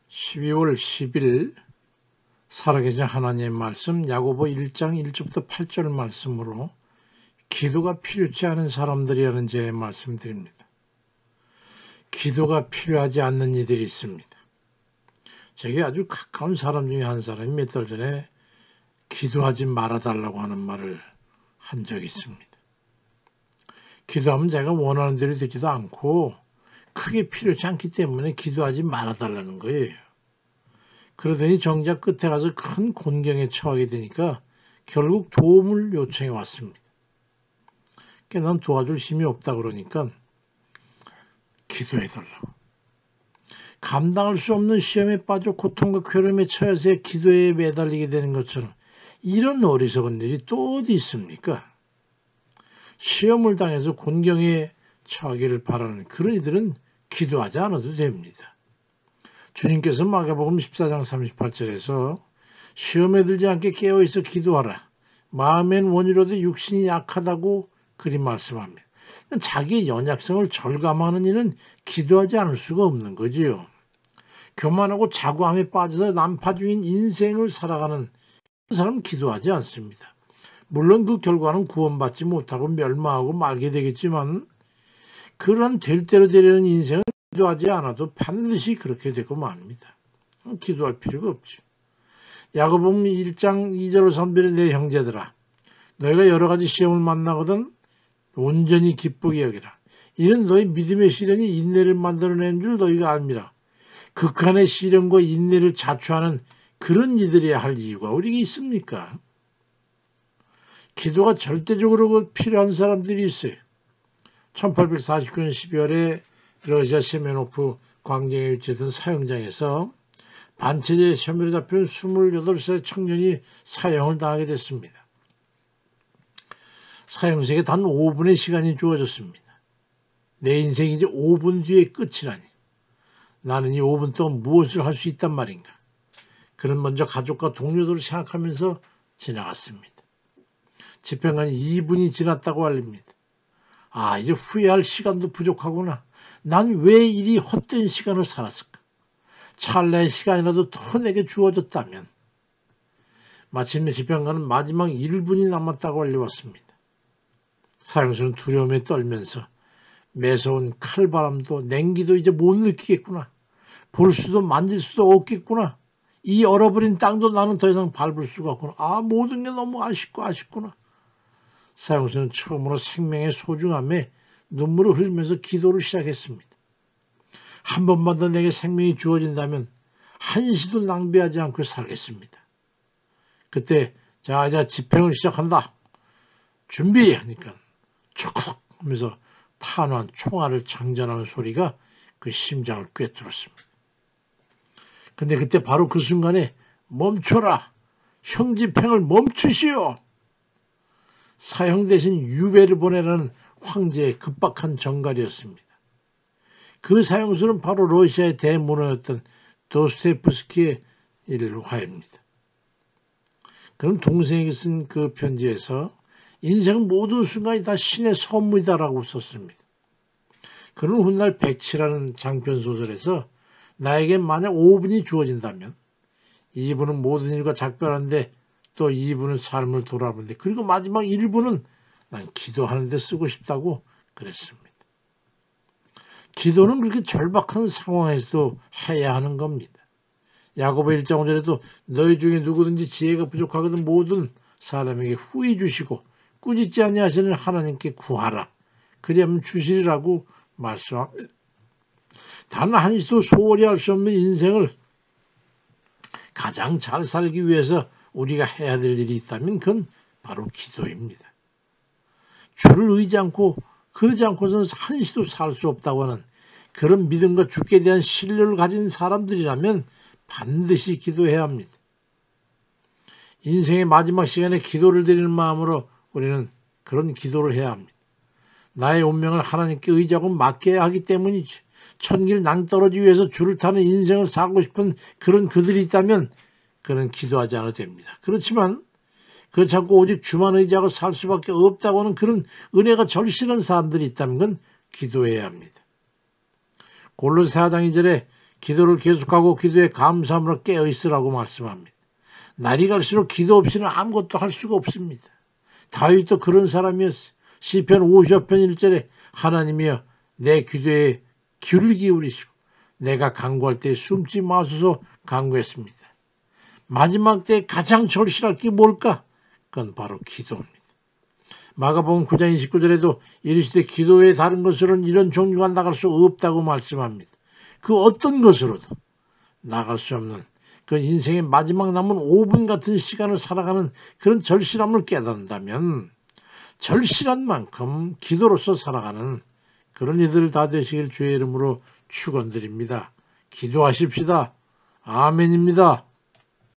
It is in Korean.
12월 10일 살아계신 하나님의 말씀 야고보 1장 1절부터 8절 말씀으로 기도가 필요치 않은 사람들이라는 제의 말씀드립니다. 기도가 필요하지 않는 이들이 있습니다. 제게 아주 가까운 사람 중에 한 사람이 몇 달 전에 기도하지 말아달라고 하는 말을 한 적이 있습니다. 기도하면 제가 원하는 대로 되지도 않고 크게 필요치 않기 때문에 기도하지 말아달라는 거예요. 그러더니 정작 끝에 가서 큰 곤경에 처하게 되니까 결국 도움을 요청해 왔습니다. 그러니까 난 도와줄 힘이 없다 그러니까 기도해달라고. 감당할 수 없는 시험에 빠져 고통과 괴로움에 처해서 기도에 매달리게 되는 것처럼 이런 어리석은 일이 또 어디 있습니까? 시험을 당해서 곤경에 처하기를 바라는 그런 이들은 기도하지 않아도 됩니다. 주님께서 마가복음 14장 38절에서 시험에 들지 않게 깨어있어 기도하라. 마음엔 원이로도 육신이 약하다고 그리 말씀합니다. 자기의 연약성을 절감하는 이는 기도하지 않을 수가 없는 거지요. 교만하고 자고함에 빠져서 난파 중인 인생을 살아가는 그 사람은 기도하지 않습니다. 물론 그 결과는 구원받지 못하고 멸망하고 말게 되겠지만 그런 될 대로 되려는 인생은 기도하지 않아도 반드시 그렇게 되고 맙니다. 기도할 필요가 없죠. 야고보음 1장 2절로 3절에 내 형제들아 너희가 여러 가지 시험을 만나거든 온전히 기쁘게 여기라. 이는 너희 믿음의 시련이 인내를 만들어낸 줄 너희가 알미라. 극한의 시련과 인내를 자초하는 그런 이들이야 할 이유가 우리에게 있습니까? 기도가 절대적으로 필요한 사람들이 있어요. 1849년 12월에 러시아 세메노프 광장에 위치했던 사형장에서 반체제 혐의로 잡힌 28살 청년이 사형을 당하게 됐습니다. 사형식에 단 5분의 시간이 주어졌습니다. 내 인생이 이제 5분 뒤에 끝이라니. 나는 이 5분 동안 무엇을 할 수 있단 말인가. 그는 먼저 가족과 동료들을 생각하면서 지나갔습니다. 집행관이 2분이 지났다고 알립니다. 아, 이제 후회할 시간도 부족하구나. 난 왜 이리 헛된 시간을 살았을까? 찰나의 시간이라도 더 내게 주어졌다면. 마침내 집행관은 마지막 1분이 남았다고 알려왔습니다. 사형수는 두려움에 떨면서 매서운 칼바람도 냉기도 이제 못 느끼겠구나. 볼 수도 만질 수도 없겠구나. 이 얼어버린 땅도 나는 더 이상 밟을 수가 없구나. 아, 모든 게 너무 아쉽구나. 사형수는 처음으로 생명의 소중함에 눈물을 흘리면서 기도를 시작했습니다. 한 번만 더 내게 생명이 주어진다면 한시도 낭비하지 않고 살겠습니다. 그때 자 집행을 시작한다. 준비! 하니까 촉촉 하면서 탄환 총알을 장전하는 소리가 그 심장을 꿰뚫었습니다. 근데 그때 바로 그 순간에 멈춰라! 형집행을 멈추시오! 사형 대신 유배를 보내라는 황제의 급박한 정갈이었습니다. 그 사형수는 바로 러시아의 대문호였던 도스토옙스키의 일화입니다. 그는 동생에게 쓴 그 편지에서 인생 모든 순간이 다 신의 선물이다라고 썼습니다. 그는 훗날 백치라는 장편 소설에서 나에게 만약 5분이 주어진다면 2분은 모든 일과 작별하는데 또 2분은 삶을 돌아보는데 그리고 마지막 1분은 난 기도하는 데 쓰고 싶다고 그랬습니다. 기도는 그렇게 절박한 상황에서도 해야 하는 겁니다. 야고보 1장 5절에도 너희 중에 누구든지 지혜가 부족하거든 모든 사람에게 후히 주시고 꾸짖지 아니하시는 하나님께 구하라. 그리하면 주시리라고 말씀합니다. 단 한시도 소홀히 할 수 없는 인생을 가장 잘 살기 위해서 우리가 해야 될 일이 있다면 그건 바로 기도입니다. 주를 의지 않고 그러지 않고서는 한시도 살 수 없다고 하는 그런 믿음과 주께 대한 신뢰를 가진 사람들이라면 반드시 기도해야 합니다. 인생의 마지막 시간에 기도를 드리는 마음으로 우리는 그런 기도를 해야 합니다. 나의 운명을 하나님께 의지하고 맡겨야 하기 때문이지. 천길 낭떠러지 위해서 줄을 타는 인생을 살고 싶은 그런 그들이 있다면 그는 기도하지 않아도 됩니다. 그렇지만 그렇지 않고 오직 주만 의지하고 살 수밖에 없다고 하는 그런 은혜가 절실한 사람들이 있다면 그건 기도해야 합니다. 골로새 4장 2절에 기도를 계속하고 기도에 감사함으로 깨어있으라고 말씀합니다. 날이 갈수록 기도 없이는 아무것도 할 수가 없습니다. 다윗도 그런 사람이었어요. 시편 50편 1절에 하나님이여 내 기도에 귀를 기울이시고 내가 간구할 때 숨지 마소서 간구했습니다. 마지막 때 가장 절실할 게 뭘까? 그건 바로 기도입니다. 마가복음 9장 29절에도 이르시되 기도 외에 다른 것으로는 이런 종류가 나갈 수 없다고 말씀합니다. 그 어떤 것으로도 나갈 수 없는 그 인생의 마지막 남은 5분 같은 시간을 살아가는 그런 절실함을 깨닫는다면 절실한 만큼 기도로서 살아가는 그런 이들 다 되시길 주의 이름으로 축원드립니다. 기도하십시다. 아멘입니다.